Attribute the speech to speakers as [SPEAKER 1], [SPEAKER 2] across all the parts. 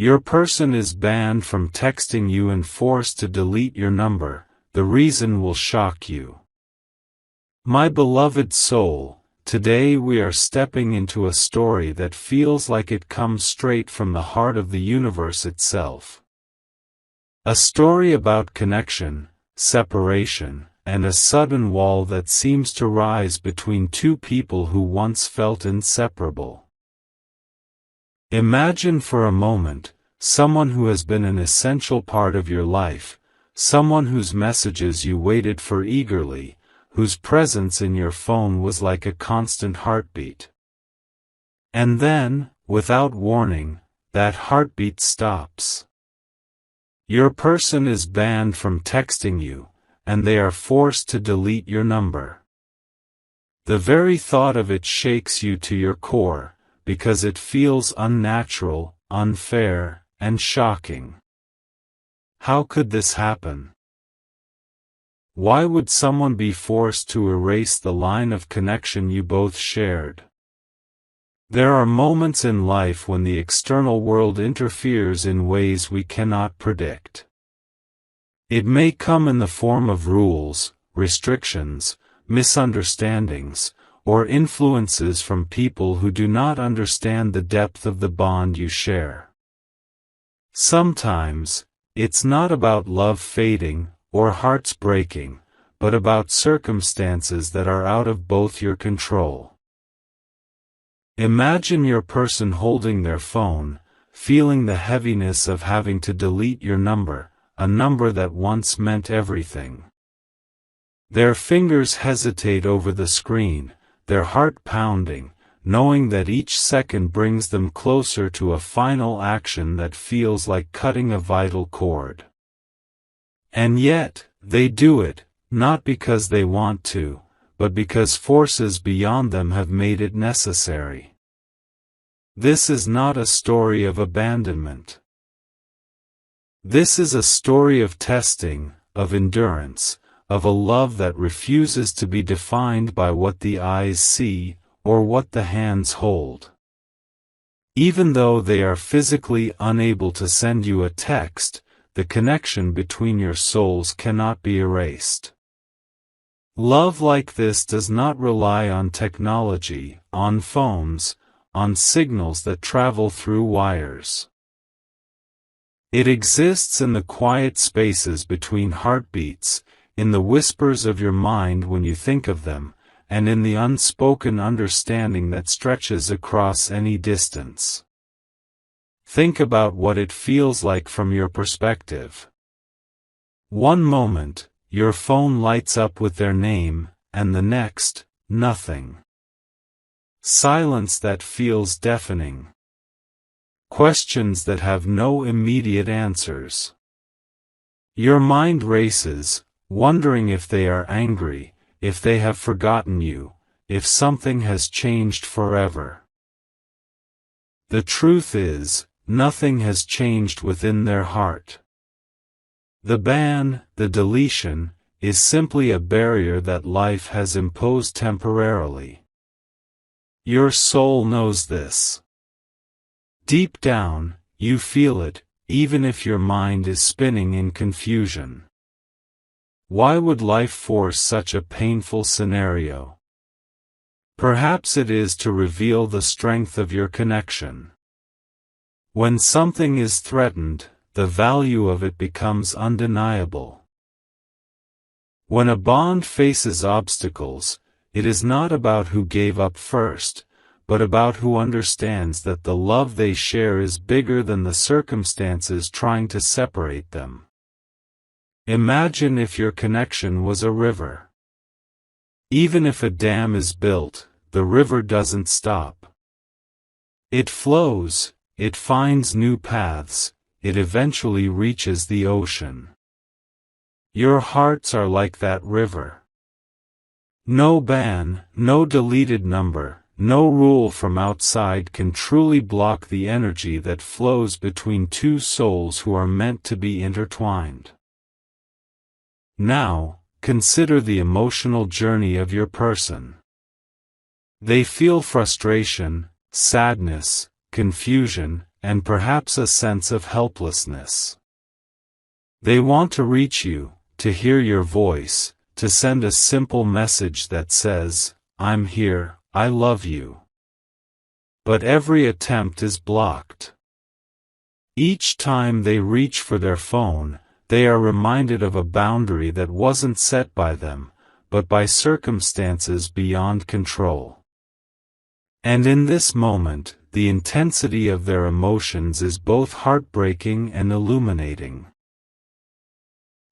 [SPEAKER 1] Your person is banned from texting you and forced to delete your number. The reason will shock you. My beloved soul, today we are stepping into a story that feels like it comes straight from the heart of the universe itself. A story about connection, separation, and a sudden wall that seems to rise between two people who once felt inseparable. Imagine for a moment, someone who has been an essential part of your life, someone whose messages you waited for eagerly, whose presence in your phone was like a constant heartbeat. And then, without warning, that heartbeat stops. Your person is banned from texting you, and they are forced to delete your number. The very thought of it shakes you to your core, because it feels unnatural, unfair, and shocking. How could this happen? Why would someone be forced to erase the line of connection you both shared? There are moments in life when the external world interferes in ways we cannot predict. It may come in the form of rules, restrictions, misunderstandings, or influences from people who do not understand the depth of the bond you share. Sometimes, it's not about love fading, or hearts breaking, but about circumstances that are out of both your control. Imagine your person holding their phone, feeling the heaviness of having to delete your number, a number that once meant everything. Their fingers hesitate over the screen, their heart pounding, knowing that each second brings them closer to a final action that feels like cutting a vital cord. And yet, they do it, not because they want to, but because forces beyond them have made it necessary. This is not a story of abandonment. This is a story of testing, of endurance, of a love that refuses to be defined by what the eyes see, or what the hands hold. Even though they are physically unable to send you a text, the connection between your souls cannot be erased. Love like this does not rely on technology, on phones, on signals that travel through wires. It exists in the quiet spaces between heartbeats, in the whispers of your mind when you think of them, and in the unspoken understanding that stretches across any distance. Think about what it feels like from your perspective. One moment, your phone lights up with their name, and the next, nothing. Silence that feels deafening. Questions that have no immediate answers. Your mind races, wondering if they are angry, if they have forgotten you, if something has changed forever. The truth is, nothing has changed within their heart. The ban, the deletion, is simply a barrier that life has imposed temporarily. Your soul knows this. Deep down, you feel it, even if your mind is spinning in confusion. Why would life force such a painful scenario? Perhaps it is to reveal the strength of your connection. When something is threatened, the value of it becomes undeniable. When a bond faces obstacles, it is not about who gave up first, but about who understands that the love they share is bigger than the circumstances trying to separate them. Imagine if your connection was a river. Even if a dam is built, the river doesn't stop. It flows, it finds new paths, it eventually reaches the ocean. Your hearts are like that river. No ban, no deleted number, no rule from outside can truly block the energy that flows between two souls who are meant to be intertwined. Now, consider the emotional journey of your person. They feel frustration, sadness, confusion, and perhaps a sense of helplessness. They want to reach you, to hear your voice, to send a simple message that says, "I'm here, I love you." But every attempt is blocked. Each time they reach for their phone, they are reminded of a boundary that wasn't set by them, but by circumstances beyond control. And in this moment, the intensity of their emotions is both heartbreaking and illuminating.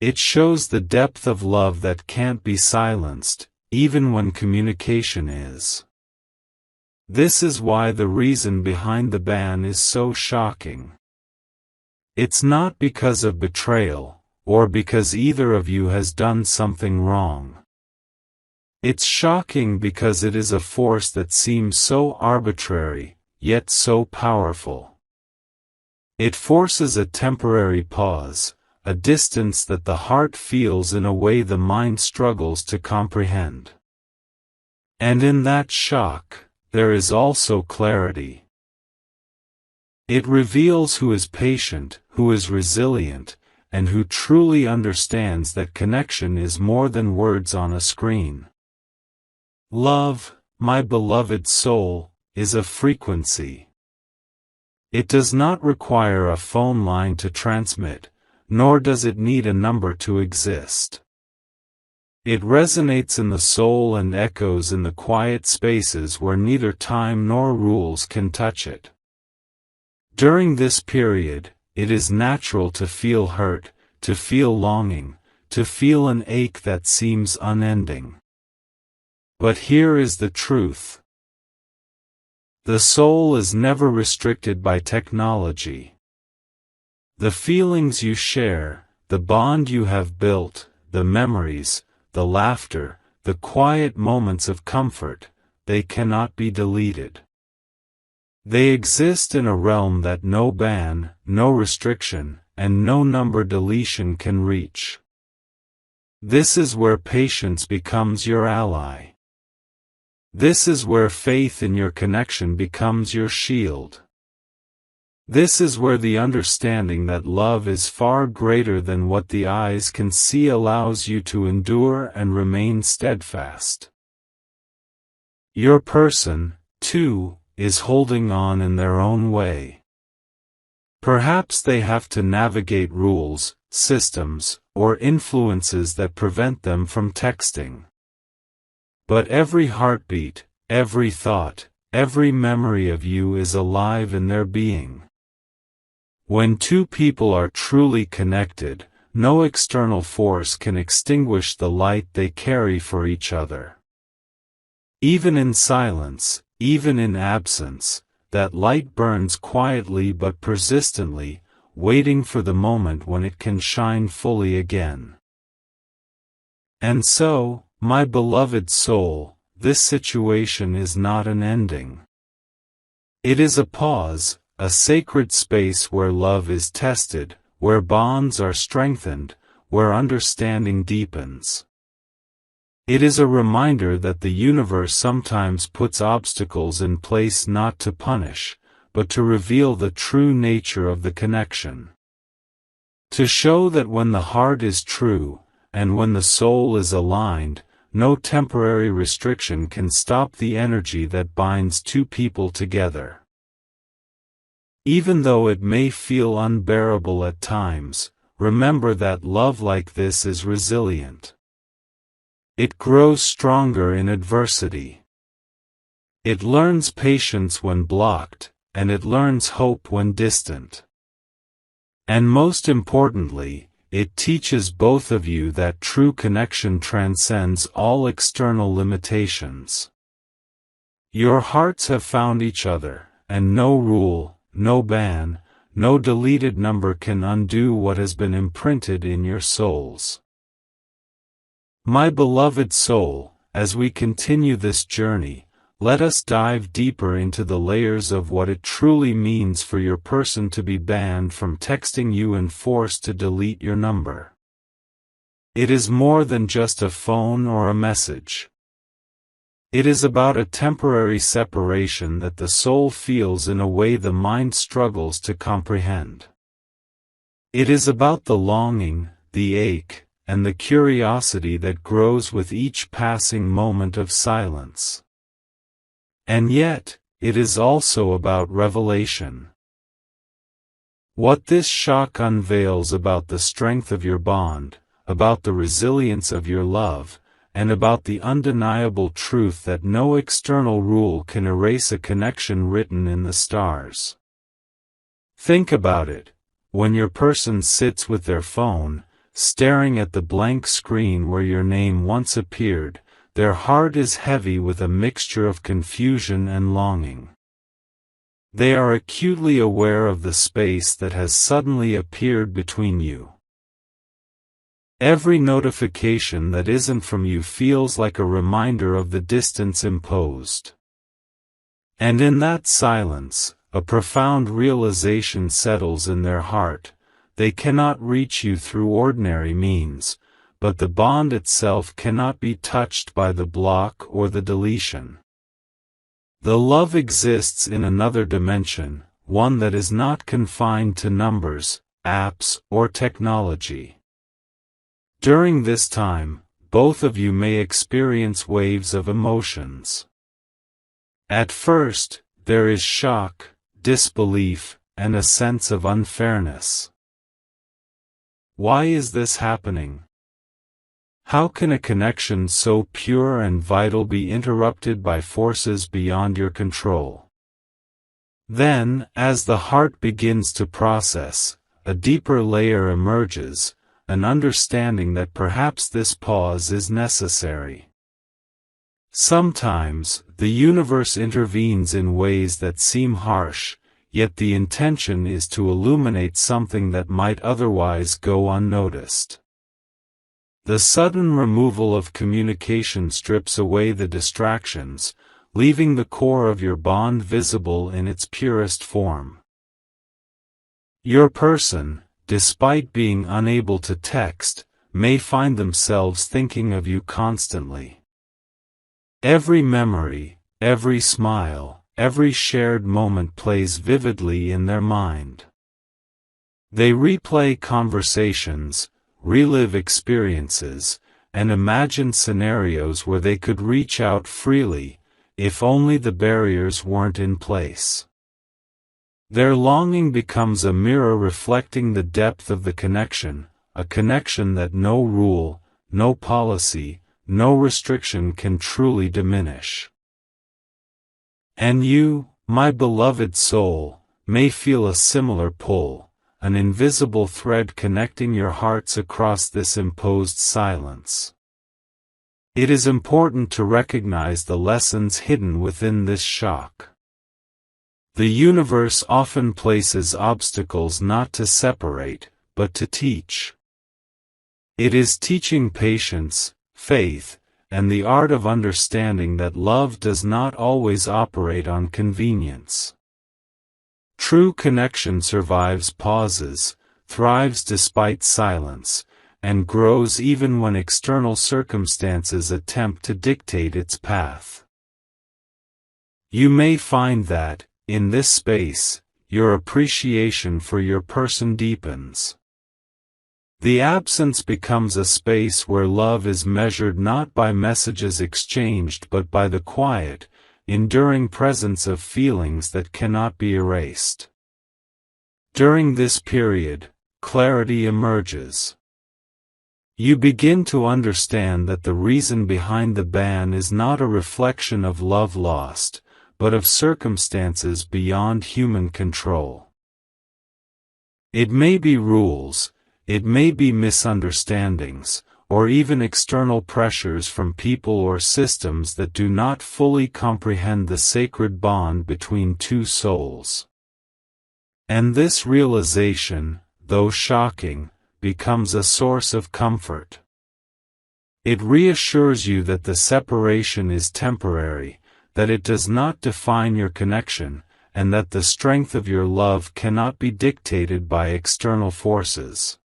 [SPEAKER 1] It shows the depth of love that can't be silenced, even when communication is. This is why the reason behind the ban is so shocking. It's not because of betrayal, or because either of you has done something wrong. It's shocking because it is a force that seems so arbitrary, yet so powerful. It forces a temporary pause, a distance that the heart feels in a way the mind struggles to comprehend. And in that shock, there is also clarity. It reveals who is patient, who is resilient, and who truly understands that connection is more than words on a screen. Love, my beloved soul, is a frequency. It does not require a phone line to transmit, nor does it need a number to exist. It resonates in the soul and echoes in the quiet spaces where neither time nor rules can touch it. During this period, it is natural to feel hurt, to feel longing, to feel an ache that seems unending. But here is the truth. The soul is never restricted by technology. The feelings you share, the bond you have built, the memories, the laughter, the quiet moments of comfort, they cannot be deleted. They exist in a realm that no ban, no restriction, and no number deletion can reach. This is where patience becomes your ally. This is where faith in your connection becomes your shield. This is where the understanding that love is far greater than what the eyes can see allows you to endure and remain steadfast. Your person, too, is holding on in their own way. Perhaps they have to navigate rules, systems, or influences that prevent them from texting. But every heartbeat, every thought, every memory of you is alive in their being. When two people are truly connected, no external force can extinguish the light they carry for each other. Even in silence, even in absence, that light burns quietly but persistently, waiting for the moment when it can shine fully again. And so, my beloved soul, this situation is not an ending. It is a pause, a sacred space where love is tested, where bonds are strengthened, where understanding deepens. It is a reminder that the universe sometimes puts obstacles in place not to punish, but to reveal the true nature of the connection. To show that when the heart is true, and when the soul is aligned, no temporary restriction can stop the energy that binds two people together. Even though it may feel unbearable at times, remember that love like this is resilient. It grows stronger in adversity. It learns patience when blocked, and it learns hope when distant. And most importantly, it teaches both of you that true connection transcends all external limitations. Your hearts have found each other, and no rule, no ban, no deleted number can undo what has been imprinted in your souls. My beloved soul, as we continue this journey, let us dive deeper into the layers of what it truly means for your person to be banned from texting you and forced to delete your number. It is more than just a phone or a message. It is about a temporary separation that the soul feels in a way the mind struggles to comprehend. It is about the longing, the ache, and the curiosity that grows with each passing moment of silence. And yet, it is also about revelation. What this shock unveils about the strength of your bond, about the resilience of your love, and about the undeniable truth that no external rule can erase a connection written in the stars. Think about it. When your person sits with their phone, staring at the blank screen where your name once appeared, their heart is heavy with a mixture of confusion and longing. They are acutely aware of the space that has suddenly appeared between you. Every notification that isn't from you feels like a reminder of the distance imposed. And in that silence, a profound realization settles in their heart. They cannot reach you through ordinary means, but the bond itself cannot be touched by the block or the deletion. The love exists in another dimension, one that is not confined to numbers, apps, or technology. During this time, both of you may experience waves of emotions. At first, there is shock, disbelief, and a sense of unfairness. Why is this happening? How can a connection so pure and vital be interrupted by forces beyond your control? Then, as the heart begins to process, a deeper layer emerges, an understanding that perhaps this pause is necessary. Sometimes, the universe intervenes in ways that seem harsh, yet the intention is to illuminate something that might otherwise go unnoticed. The sudden removal of communication strips away the distractions, leaving the core of your bond visible in its purest form. Your person, despite being unable to text, may find themselves thinking of you constantly. Every memory, every smile, every shared moment plays vividly in their mind. They replay conversations, relive experiences, and imagine scenarios where they could reach out freely, if only the barriers weren't in place. Their longing becomes a mirror reflecting the depth of the connection, a connection that no rule, no policy, no restriction can truly diminish. And you, my beloved soul, may feel a similar pull, an invisible thread connecting your hearts across this imposed silence. It is important to recognize the lessons hidden within this shock. The universe often places obstacles not to separate, but to teach. It is teaching patience, faith, and the art of understanding that love does not always operate on convenience. True connection survives pauses, thrives despite silence, and grows even when external circumstances attempt to dictate its path. You may find that, in this space, your appreciation for your person deepens. The absence becomes a space where love is measured not by messages exchanged but by the quiet, enduring presence of feelings that cannot be erased. During this period, clarity emerges. You begin to understand that the reason behind the ban is not a reflection of love lost, but of circumstances beyond human control. It may be rules, it may be misunderstandings, or even external pressures from people or systems that do not fully comprehend the sacred bond between two souls. And this realization, though shocking, becomes a source of comfort. It reassures you that the separation is temporary, that it does not define your connection, and that the strength of your love cannot be dictated by external forces.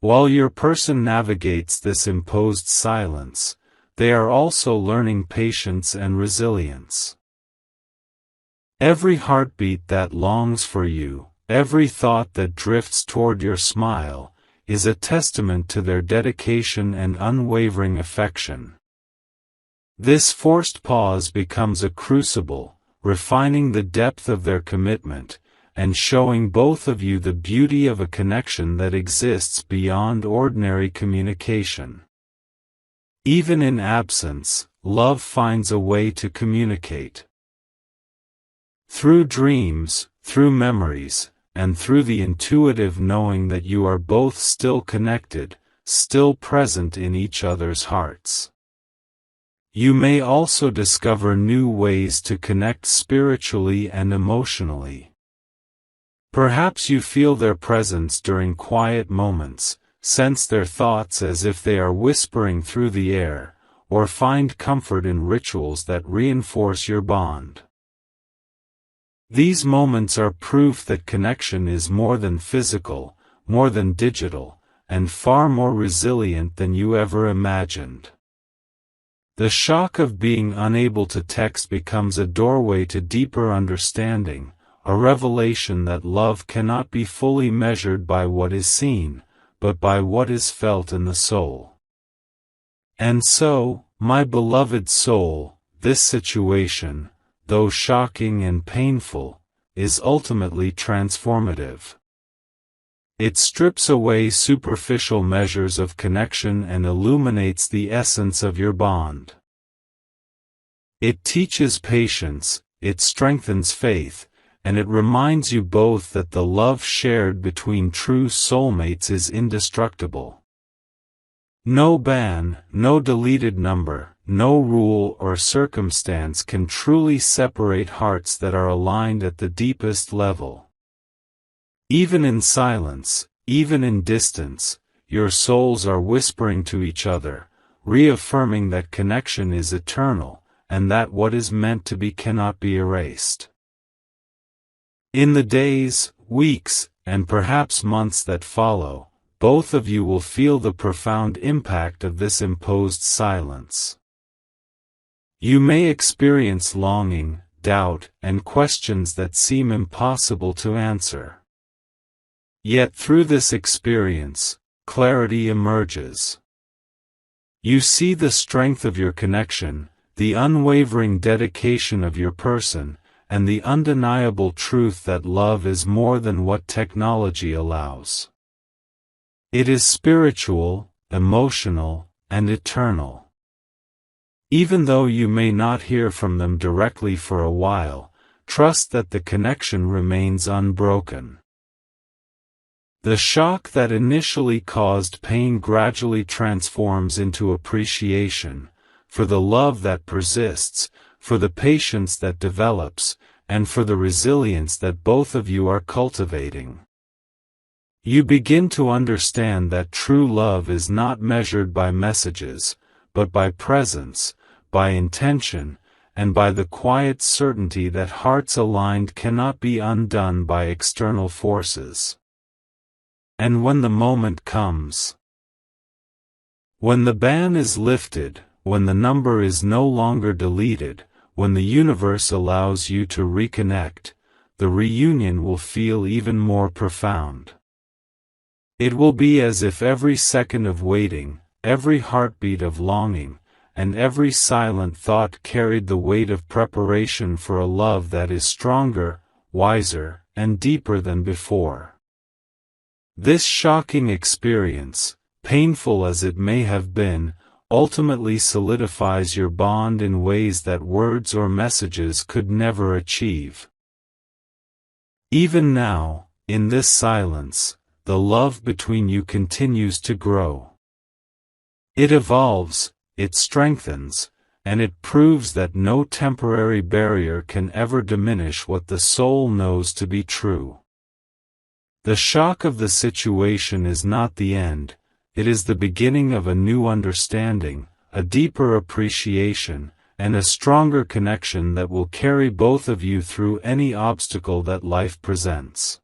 [SPEAKER 1] While your person navigates this imposed silence, they are also learning patience and resilience. Every heartbeat that longs for you, every thought that drifts toward your smile, is a testament to their dedication and unwavering affection. This forced pause becomes a crucible, refining the depth of their commitment, and showing both of you the beauty of a connection that exists beyond ordinary communication. Even in absence, love finds a way to communicate. Through dreams, through memories, and through the intuitive knowing that you are both still connected, still present in each other's hearts. You may also discover new ways to connect spiritually and emotionally. Perhaps you feel their presence during quiet moments, sense their thoughts as if they are whispering through the air, or find comfort in rituals that reinforce your bond. These moments are proof that connection is more than physical, more than digital, and far more resilient than you ever imagined. The shock of being unable to text becomes a doorway to deeper understanding, a revelation that love cannot be fully measured by what is seen, but by what is felt in the soul. And so, my beloved soul, this situation, though shocking and painful, is ultimately transformative. It strips away superficial measures of connection and illuminates the essence of your bond. It teaches patience, it strengthens faith, and it reminds you both that the love shared between true soulmates is indestructible. No ban, no deleted number, no rule or circumstance can truly separate hearts that are aligned at the deepest level. Even in silence, even in distance, your souls are whispering to each other, reaffirming that connection is eternal, and that what is meant to be cannot be erased. In the days, weeks, and perhaps months that follow, both of you will feel the profound impact of this imposed silence. You may experience longing, doubt, and questions that seem impossible to answer. Yet through this experience, clarity emerges. You see the strength of your connection, the unwavering dedication of your person, and the undeniable truth that love is more than what technology allows. It is spiritual, emotional, and eternal. Even though you may not hear from them directly for a while, trust that the connection remains unbroken. The shock that initially caused pain gradually transforms into appreciation, for the love that persists, for the patience that develops, and for the resilience that both of you are cultivating. You begin to understand that true love is not measured by messages, but by presence, by intention, and by the quiet certainty that hearts aligned cannot be undone by external forces. And when the moment comes, when the ban is lifted, when the number is no longer deleted, when the universe allows you to reconnect, the reunion will feel even more profound. It will be as if every second of waiting, every heartbeat of longing, and every silent thought carried the weight of preparation for a love that is stronger, wiser, and deeper than before. This shocking experience, painful as it may have been, ultimately solidifies your bond in ways that words or messages could never achieve. Even now, in this silence, the love between you continues to grow. It evolves, it strengthens, and it proves that no temporary barrier can ever diminish what the soul knows to be true. The shock of the situation is not the end, it is the beginning of a new understanding, a deeper appreciation, and a stronger connection that will carry both of you through any obstacle that life presents.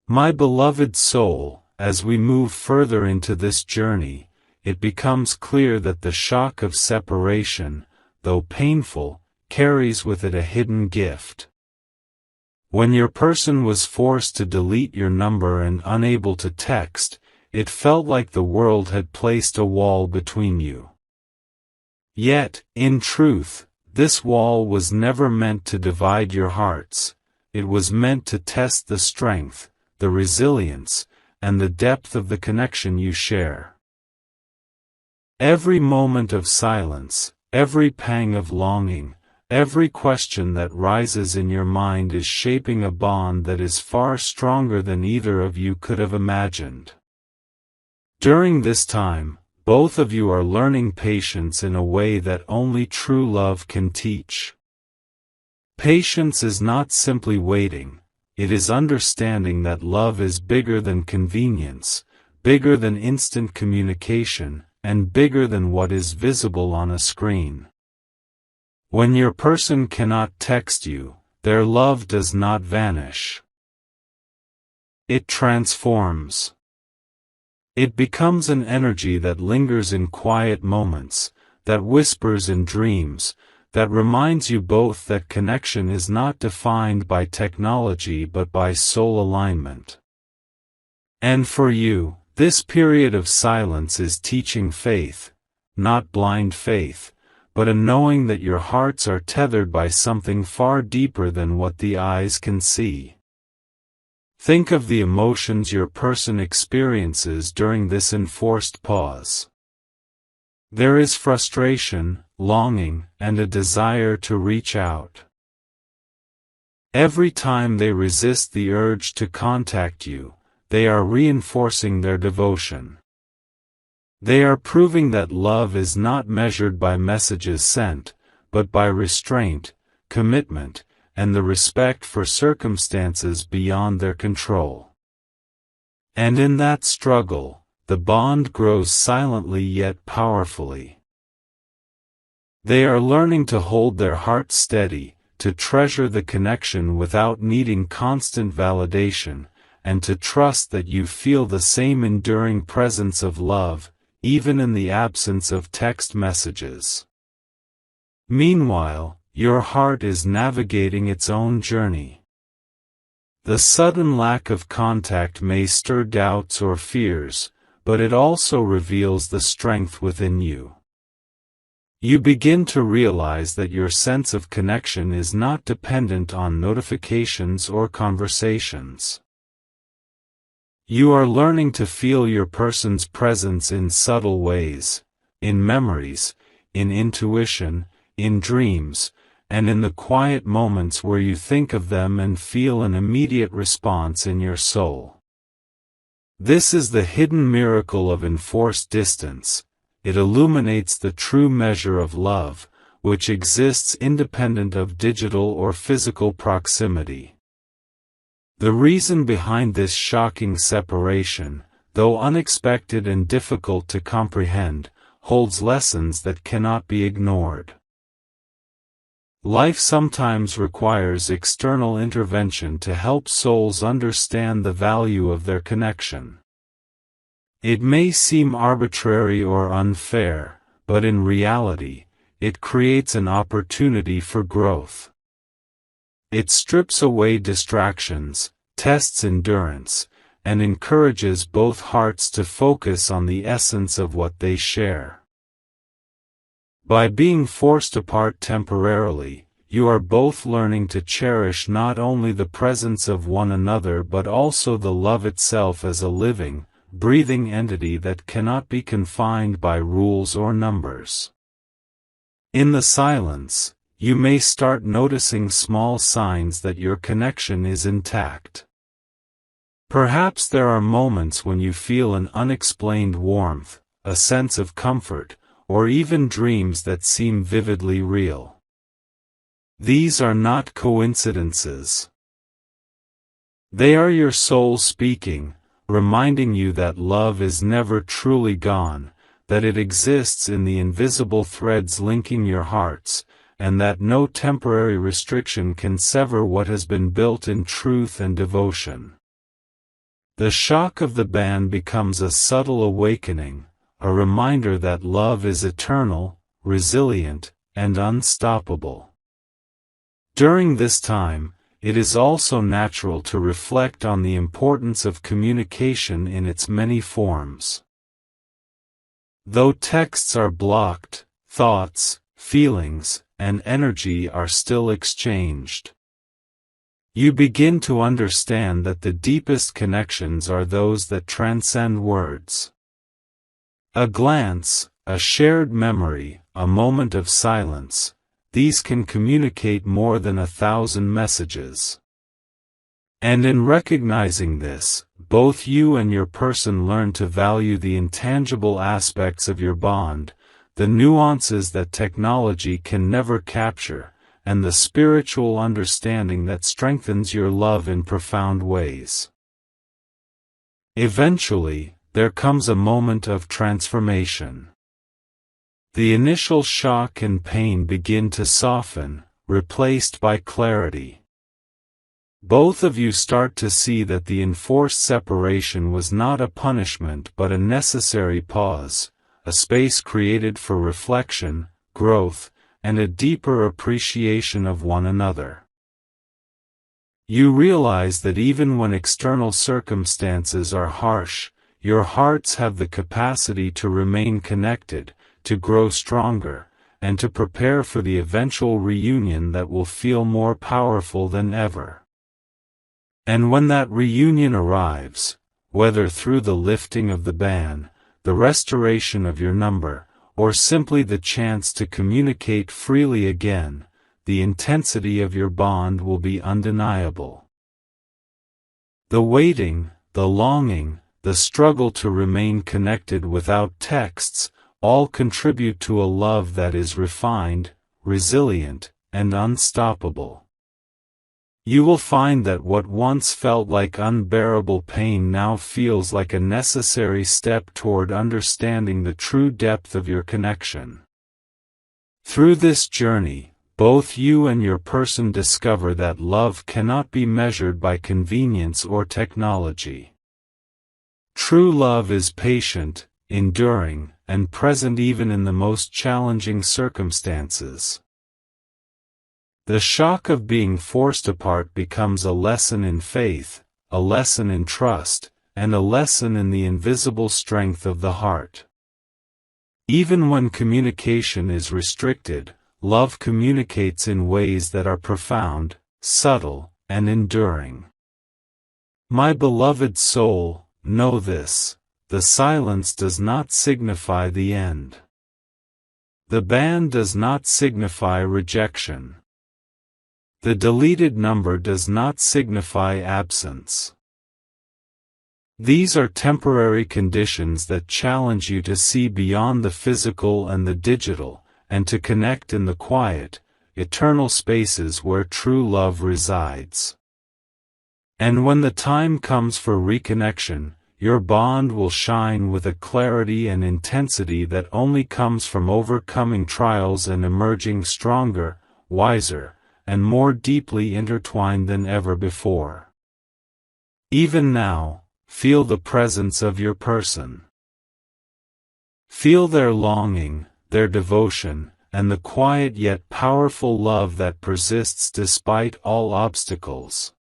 [SPEAKER 1] My beloved soul, as we move further into this journey, it becomes clear that the shock of separation, though painful, carries with it a hidden gift. When your person was forced to delete your number and unable to text, it felt like the world had placed a wall between you. Yet, in truth, this wall was never meant to divide your hearts. It was meant to test the strength, the resilience, and the depth of the connection you share. Every moment of silence, every pang of longing, every question that rises in your mind is shaping a bond that is far stronger than either of you could have imagined. During this time, both of you are learning patience in a way that only true love can teach. Patience is not simply waiting, it is understanding that love is bigger than convenience, bigger than instant communication, and bigger than what is visible on a screen. When your person cannot text you, their love does not vanish. It transforms. It becomes an energy that lingers in quiet moments, that whispers in dreams, that reminds you both that connection is not defined by technology but by soul alignment. And for you, this period of silence is teaching faith, not blind faith, but a knowing that your hearts are tethered by something far deeper than what the eyes can see. Think of the emotions your person experiences during this enforced pause. There is frustration, longing, and a desire to reach out. Every time they resist the urge to contact you, they are reinforcing their devotion. They are proving that love is not measured by messages sent, but by restraint, commitment, and the respect for circumstances beyond their control. And in that struggle, the bond grows silently yet powerfully. They are learning to hold their hearts steady, to treasure the connection without needing constant validation, and to trust that you feel the same enduring presence of love, even in the absence of text messages. Meanwhile, your heart is navigating its own journey. The sudden lack of contact may stir doubts or fears, but it also reveals the strength within you. You begin to realize that your sense of connection is not dependent on notifications or conversations. You are learning to feel your person's presence in subtle ways, in memories, in intuition, in dreams, and in the quiet moments where you think of them and feel an immediate response in your soul. This is the hidden miracle of enforced distance. It illuminates the true measure of love, which exists independent of digital or physical proximity. The reason behind this shocking separation, though unexpected and difficult to comprehend, holds lessons that cannot be ignored. Life sometimes requires external intervention to help souls understand the value of their connection. It may seem arbitrary or unfair, but in reality, it creates an opportunity for growth. It strips away distractions, tests endurance, and encourages both hearts to focus on the essence of what they share. By being forced apart temporarily, you are both learning to cherish not only the presence of one another but also the love itself as a living, breathing entity that cannot be confined by rules or numbers. In the silence, you may start noticing small signs that your connection is intact. Perhaps there are moments when you feel an unexplained warmth, a sense of comfort, or even dreams that seem vividly real. These are not coincidences. They are your soul speaking, reminding you that love is never truly gone, that it exists in the invisible threads linking your hearts, and that no temporary restriction can sever what has been built in truth and devotion. The shock of the ban becomes a subtle awakening, a reminder that love is eternal, resilient, and unstoppable. During this time, it is also natural to reflect on the importance of communication in its many forms. Though texts are blocked, thoughts, feelings, and energy are still exchanged. You begin to understand that the deepest connections are those that transcend words. A glance, a shared memory, a moment of silence, these can communicate more than 1,000 messages. And in recognizing this, both you and your person learn to value the intangible aspects of your bond, the nuances that technology can never capture, and the spiritual understanding that strengthens your love in profound ways. Eventually, there comes a moment of transformation. The initial shock and pain begin to soften, replaced by clarity. Both of you start to see that the enforced separation was not a punishment but a necessary pause, a space created for reflection, growth, and a deeper appreciation of one another. You realize that even when external circumstances are harsh, your hearts have the capacity to remain connected, to grow stronger, and to prepare for the eventual reunion that will feel more powerful than ever. And when that reunion arrives, whether through the lifting of the ban, the restoration of your number, or simply the chance to communicate freely again, the intensity of your bond will be undeniable. The waiting, the longing, the struggle to remain connected without texts, all contribute to a love that is refined, resilient, and unstoppable. You will find that what once felt like unbearable pain now feels like a necessary step toward understanding the true depth of your connection. Through this journey, both you and your person discover that love cannot be measured by convenience or technology. True love is patient, enduring, and present even in the most challenging circumstances. The shock of being forced apart becomes a lesson in faith, a lesson in trust, and a lesson in the invisible strength of the heart. Even when communication is restricted, love communicates in ways that are profound, subtle, and enduring. My beloved soul, know this: the silence does not signify the end. The ban does not signify rejection. The deleted number does not signify absence. These are temporary conditions that challenge you to see beyond the physical and the digital, and to connect in the quiet, eternal spaces where true love resides. And when the time comes for reconnection, your bond will shine with a clarity and intensity that only comes from overcoming trials and emerging stronger, wiser, and more deeply intertwined than ever before. Even now, feel the presence of your person. Feel their longing, their devotion, and the quiet yet powerful love that persists despite all obstacles.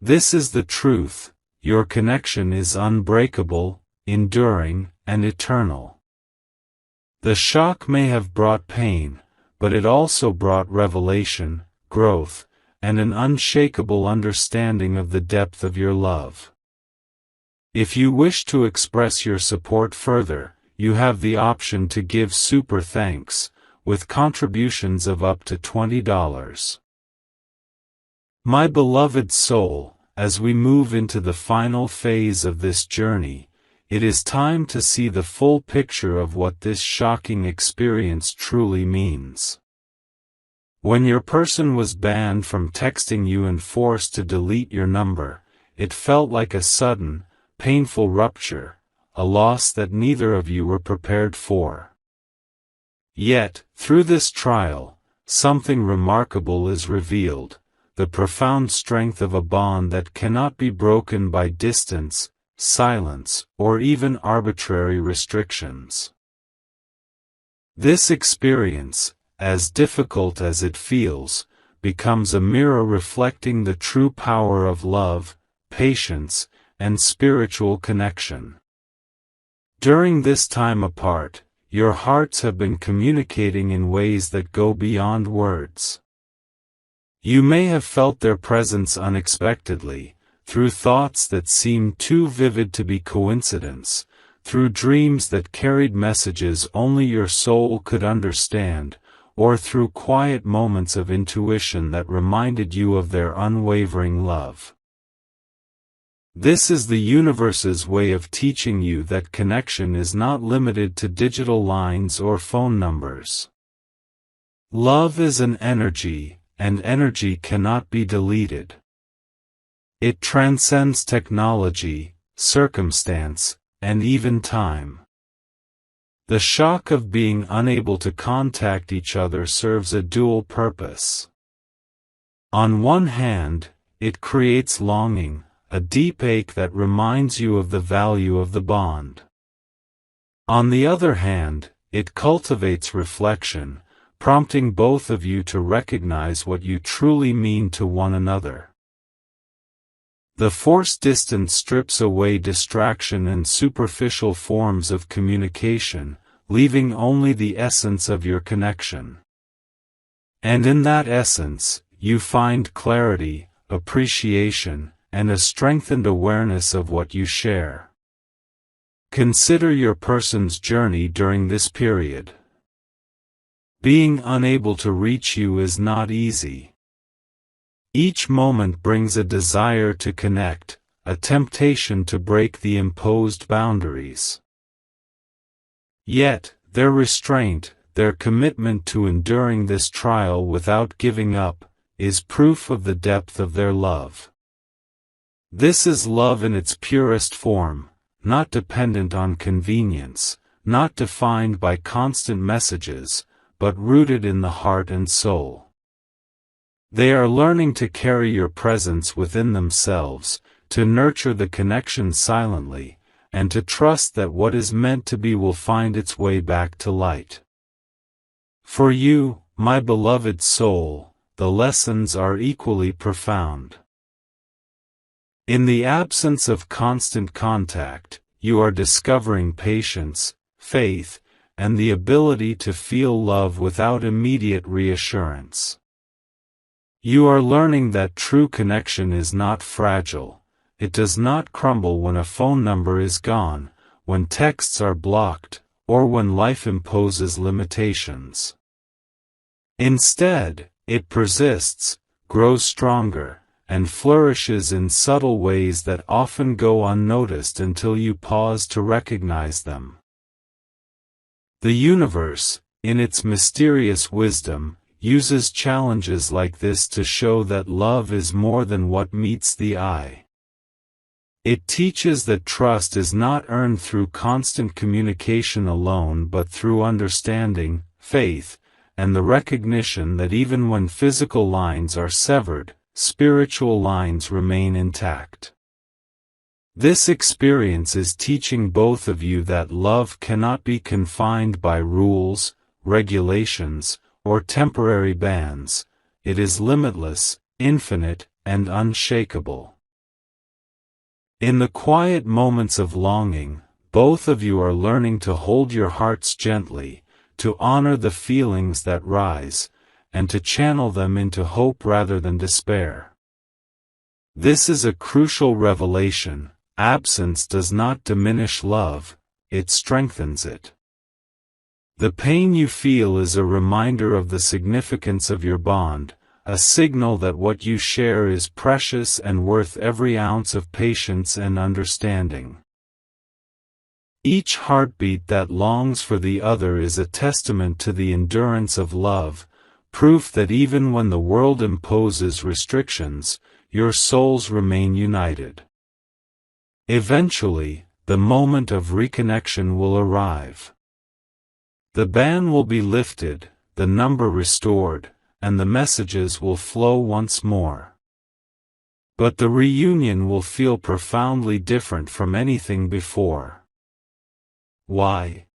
[SPEAKER 1] This is the truth: your connection is unbreakable, enduring, and eternal. The shock may have brought pain, but it also brought revelation, growth, and an unshakable understanding of the depth of your love. If you wish to express your support further, you have the option to give super thanks, with contributions of up to $20. My beloved soul, as we move into the final phase of this journey, it is time to see the full picture of what this shocking experience truly means. When your person was banned from texting you and forced to delete your number, it felt like a sudden, painful rupture, a loss that neither of you were prepared for. Yet, through this trial, something remarkable is revealed: the profound strength of a bond that cannot be broken by distance, silence, or even arbitrary restrictions. This experience, as difficult as it feels, becomes a mirror reflecting the true power of love, patience, and spiritual connection. During this time apart, your hearts have been communicating in ways that go beyond words. You may have felt their presence unexpectedly, through thoughts that seemed too vivid to be coincidence, through dreams that carried messages only your soul could understand, or through quiet moments of intuition that reminded you of their unwavering love. This is the universe's way of teaching you that connection is not limited to digital lines or phone numbers. Love is an energy, and energy cannot be deleted. It transcends technology, circumstance, and even time. The shock of being unable to contact each other serves a dual purpose. On one hand, it creates longing, a deep ache that reminds you of the value of the bond. On the other hand, it cultivates reflection, prompting both of you to recognize what you truly mean to one another. The forced distance strips away distraction and superficial forms of communication, leaving only the essence of your connection. And in that essence, you find clarity, appreciation, and a strengthened awareness of what you share. Consider your person's journey during this period. Being unable to reach you is not easy. Each moment brings a desire to connect, a temptation to break the imposed boundaries. Yet, their restraint, their commitment to enduring this trial without giving up, is proof of the depth of their love. This is love in its purest form, not dependent on convenience, not defined by constant messages, but rooted in the heart and soul. They are learning to carry your presence within themselves, to nurture the connection silently, and to trust that what is meant to be will find its way back to light. For you, my beloved soul, the lessons are equally profound. In the absence of constant contact, you are discovering patience, faith, and the ability to feel love without immediate reassurance. You are learning that true connection is not fragile. It does not crumble when a phone number is gone, when texts are blocked, or when life imposes limitations. Instead, it persists, grows stronger, and flourishes in subtle ways that often go unnoticed until you pause to recognize them. The universe, in its mysterious wisdom, uses challenges like this to show that love is more than what meets the eye. It teaches that trust is not earned through constant communication alone but through understanding, faith, and the recognition that even when physical lines are severed, spiritual lines remain intact. This experience is teaching both of you that love cannot be confined by rules, regulations, or temporary bans. It is limitless, infinite, and unshakable. In the quiet moments of longing, both of you are learning to hold your hearts gently, to honor the feelings that rise, and to channel them into hope rather than despair. This is a crucial revelation. Absence does not diminish love, it strengthens it. The pain you feel is a reminder of the significance of your bond, a signal that what you share is precious and worth every ounce of patience and understanding. Each heartbeat that longs for the other is a testament to the endurance of love, proof that even when the world imposes restrictions, your souls remain united. Eventually, the moment of reconnection will arrive. The ban will be lifted, the number restored, and the messages will flow once more. But the reunion will feel profoundly different from anything before. Why?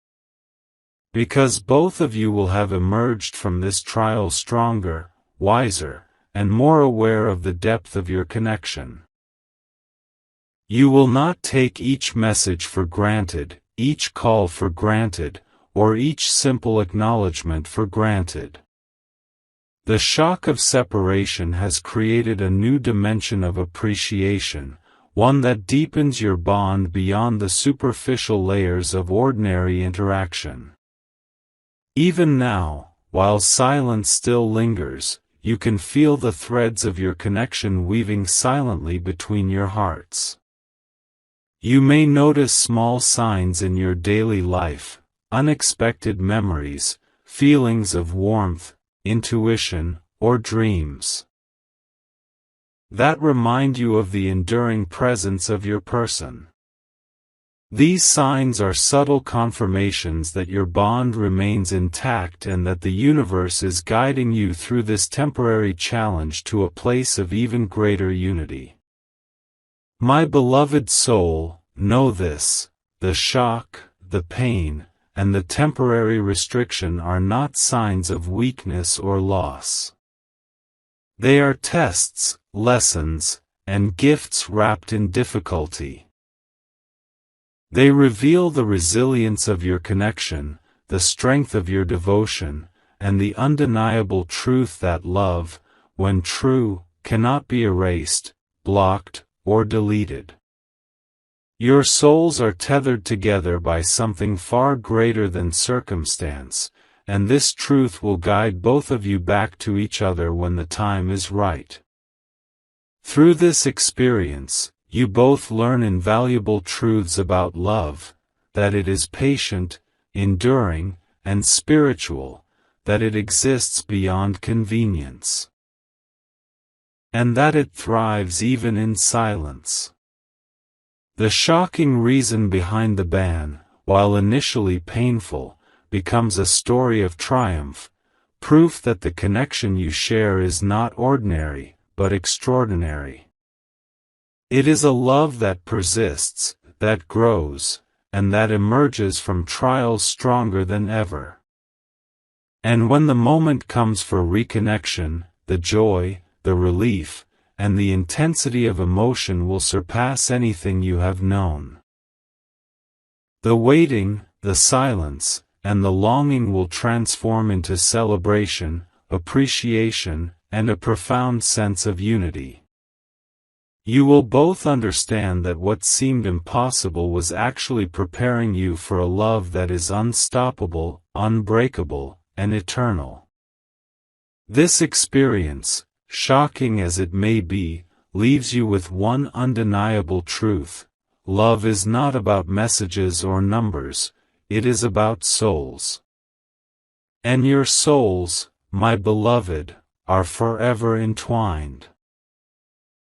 [SPEAKER 1] Because both of you will have emerged from this trial stronger, wiser, and more aware of the depth of your connection. You will not take each message for granted, each call for granted, or each simple acknowledgement for granted. The shock of separation has created a new dimension of appreciation, one that deepens your bond beyond the superficial layers of ordinary interaction. Even now, while silence still lingers, you can feel the threads of your connection weaving silently between your hearts. You may notice small signs in your daily life, unexpected memories, feelings of warmth, intuition, or dreams that remind you of the enduring presence of your person. These signs are subtle confirmations that your bond remains intact and that the universe is guiding you through this temporary challenge to a place of even greater unity. My beloved soul, know this: the shock, the pain, and the temporary restriction are not signs of weakness or loss. They are tests, lessons, and gifts wrapped in difficulty. They reveal the resilience of your connection, the strength of your devotion, and the undeniable truth that love, when true, cannot be erased, blocked, or deleted. Your souls are tethered together by something far greater than circumstance, and this truth will guide both of you back to each other when the time is right. Through this experience, you both learn invaluable truths about love, that it is patient, enduring, and spiritual, that it exists beyond convenience, and that it thrives even in silence. The shocking reason behind the ban, while initially painful, becomes a story of triumph, proof that the connection you share is not ordinary, but extraordinary. It is a love that persists, that grows, and that emerges from trials stronger than ever. And when the moment comes for reconnection, the joy, the relief, and the intensity of emotion will surpass anything you have known. The waiting, the silence, and the longing will transform into celebration, appreciation, and a profound sense of unity. You will both understand that what seemed impossible was actually preparing you for a love that is unstoppable, unbreakable, and eternal. This experience, shocking as it may be, leaves you with one undeniable truth: love is not about messages or numbers, it is about souls. And your souls, my beloved, are forever entwined.